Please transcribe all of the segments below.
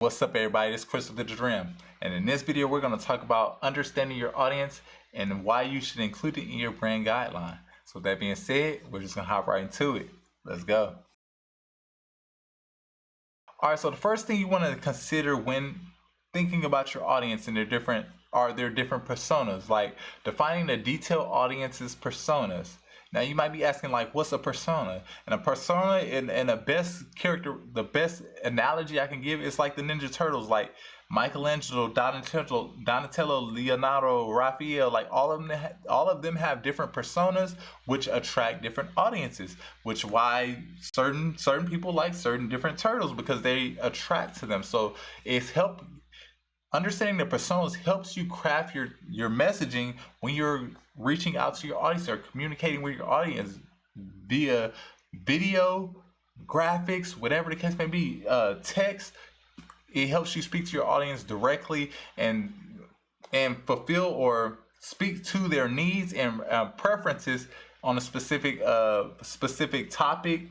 What's up, everybody? This is Chris with the Dream, and in this video we're going to talk about understanding your audience and why you should include it in your brand guideline. So with that being said, we're just going to hop right into it. Let's go. Alright, so the first thing you want to consider when thinking about your audience and their different personas, like defining the detailed audience's personas. Now you might be asking, like, what's a persona? And a persona in the best analogy I can give is like the Ninja Turtles, like Michelangelo, Donatello, Leonardo, Raphael. Like all of them have different personas which attract different audiences, which why certain people like certain different turtles, because they attract to them. So understanding the personas helps you craft your messaging when you're reaching out to your audience or communicating with your audience via video, graphics, whatever the case may be, text. It helps you speak to your audience directly and fulfill or speak to their needs and preferences on a specific topic,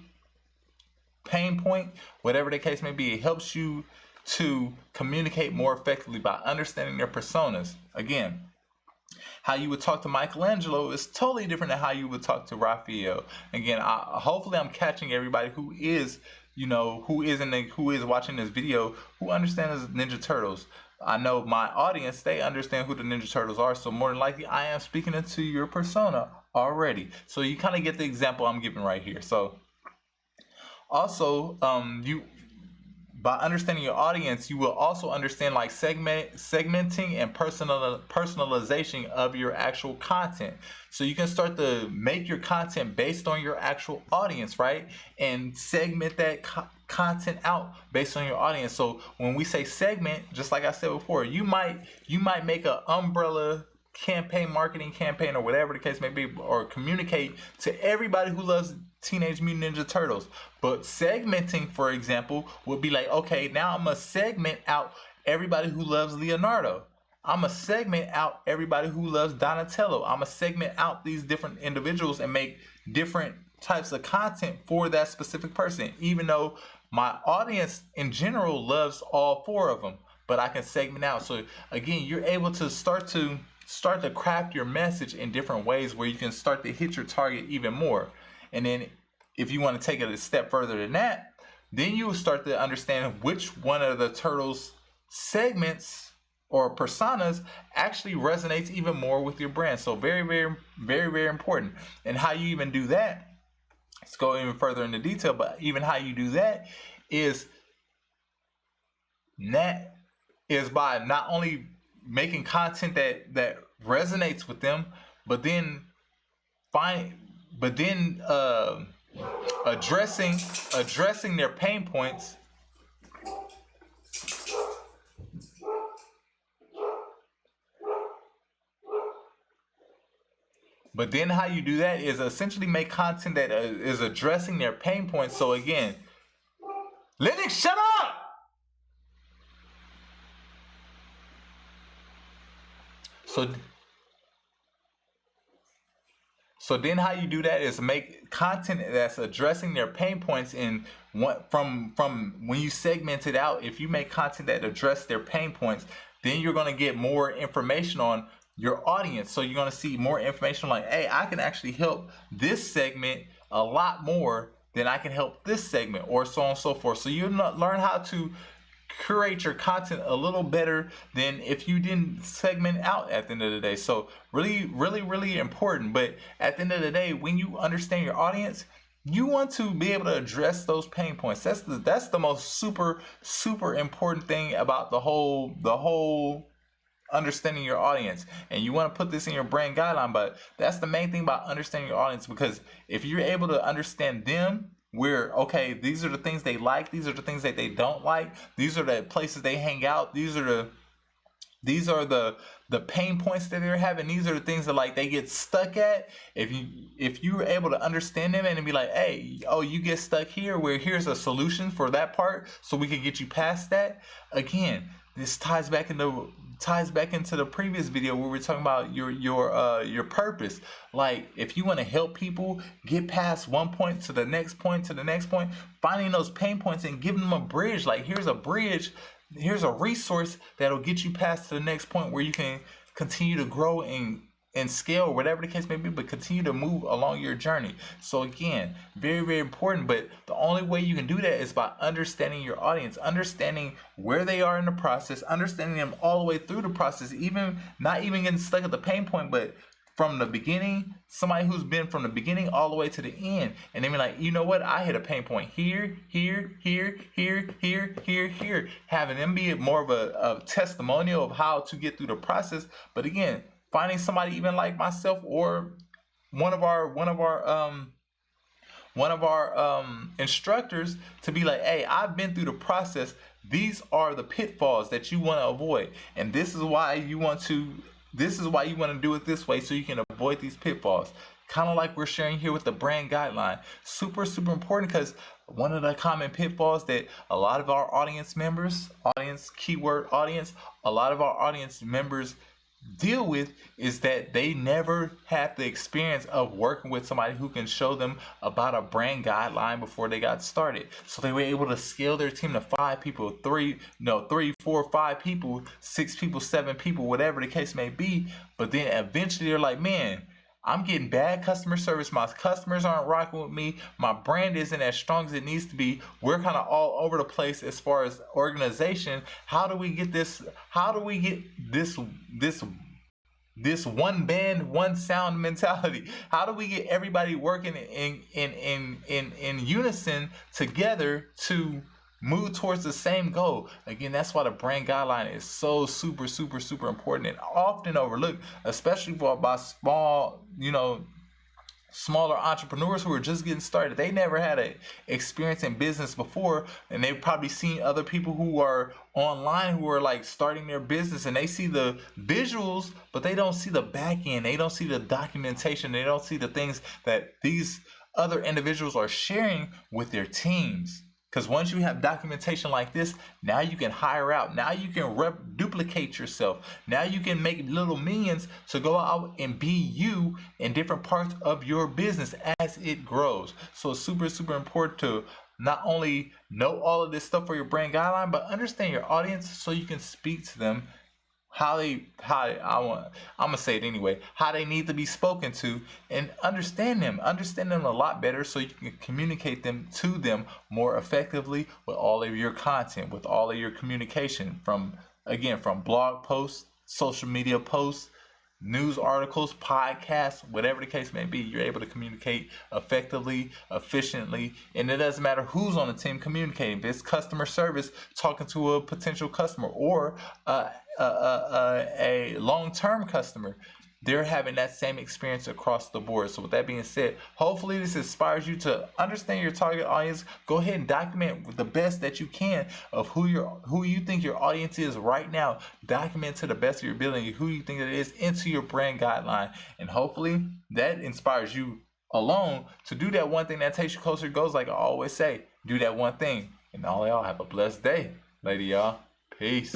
pain point, whatever the case may be. It helps you to communicate more effectively by understanding their personas. Again, how you would talk to Michelangelo is totally different than how you would talk to Raphael. Again, hopefully I'm catching everybody who is watching this video who understands Ninja Turtles. I know my audience, they understand who the Ninja Turtles are, so more than likely I am speaking into your persona already. So you kind of get the example I'm giving right here. So also, by understanding your audience, you will also understand like segmenting and personalization of your actual content. So you can start to make your content based on your actual audience, right? And segment that content out based on your audience. So when we say segment, just like I said before, you might make an umbrella marketing campaign or whatever the case may be, or communicate to everybody who loves Teenage Mutant Ninja Turtles. But segmenting, for example, would be like, okay, now I'm gonna segment out everybody who loves Leonardo. I'm gonna segment out everybody who loves Donatello. I'm gonna segment out these different individuals and make different types of content for that specific person, even though my audience in general loves all four of them, but I can segment out. So again, you're able to start to craft your message in different ways where you can start to hit your target even more. And then if you want to take it a step further than that, then you will start to understand which one of the turtles segments or personas actually resonates even more with your brand. So very, very, very, very important. And how you even do that, let's go even further into detail, but even how you do that is by not only making content that resonates with them, but then addressing their pain points. But then how you do that is essentially make content that is addressing their pain points. So again, Linux, shut up! So then how you do that is make content that's addressing their pain points. And from when you segment it out, if you make content that address their pain points, then you're going to get more information on your audience. So you're going to see more information like, hey, I can actually help this segment a lot more than I can help this segment, or so on and so forth. So you learn how to curate your content a little better than if you didn't segment out at the end of the day. So really, really, really important. But at the end of the day, when you understand your audience, you want to be able to address those pain points. That's the most super important thing about the whole understanding your audience. And you want to put this in your brand guideline, but that's the main thing about understanding your audience, because if you're able to understand them, okay, these are the things they like, these are the things that they don't like, these are the places they hang out, these are the pain points that they're having, these are the things that like they get stuck at. If you're able to understand them and be like, hey, oh, you get stuck here, where here's a solution for that part so we can get you past that. Again, this ties back into the previous video where we're talking about your purpose. Like, if you want to help people get past one point to the next point, finding those pain points and giving them a bridge. Like, here's a bridge here's a resource that'll get you past to the next point where you can continue to grow and scale, whatever the case may be, but continue to move along your journey. So again, very, very important. But the only way you can do that is by understanding your audience, understanding where they are in the process, understanding them all the way through the process, even not even getting stuck at the pain point, but from the beginning, somebody who's been from the beginning all the way to the end, and they be like, you know what, I hit a pain point here, here, here, here, here, here, here. Having them be more of a testimonial of how to get through the process. But again, finding somebody even like myself or one of our instructors to be like, hey, I've been through the process. These are the pitfalls that you want to avoid, and this is why you want to do it this way, so you can avoid these pitfalls. Kind of like we're sharing here with the brand guideline. Super, super important, because one of the common pitfalls that a lot of our audience members deal with is that they never had the experience of working with somebody who can show them about a brand guideline before they got started. So they were able to scale their team to 5 people, 3, 4, 5 people, 6 people, 7 people, whatever the case may be. But then eventually they're like, man, I'm getting bad customer service. My customers aren't rocking with me. My brand isn't as strong as it needs to be. We're kind of all over the place as far as organization. How do we get this? How do we get this one band, one sound mentality? How do we get everybody working in unison together to move towards the same goal? Again, that's why the brand guideline is so super, super, super important and often overlooked, especially by smaller entrepreneurs who are just getting started. They never had an experience in business before, and they've probably seen other people who are online who are like starting their business, and they see the visuals, but they don't see the back end. They don't see the documentation. They don't see the things that these other individuals are sharing with their teams. Because once you have documentation like this, now you can hire out. Now you can duplicate yourself. Now you can make little minions to go out and be you in different parts of your business as it grows. So it's super, super important to not only know all of this stuff for your brand guideline, but understand your audience so you can speak to them how they need to be spoken to, and understand them a lot better, so you can communicate them to them more effectively with all of your content, with all of your communication, from blog posts, social media posts, news articles, podcasts, whatever the case may be. You're able to communicate effectively, efficiently, and it doesn't matter who's on the team communicating. If it's customer service talking to a potential customer, or a long-term customer, they're having that same experience across the board. So with that being said, hopefully this inspires you to understand your target audience. Go ahead and document the best that you can of who you think your audience is right now. Document to the best of your ability who you think it is into your brand guideline, and hopefully that inspires you alone to do that one thing that takes you closer to goals. Like I always say, do that one thing. And all y'all have a blessed day. Later, y'all. Peace.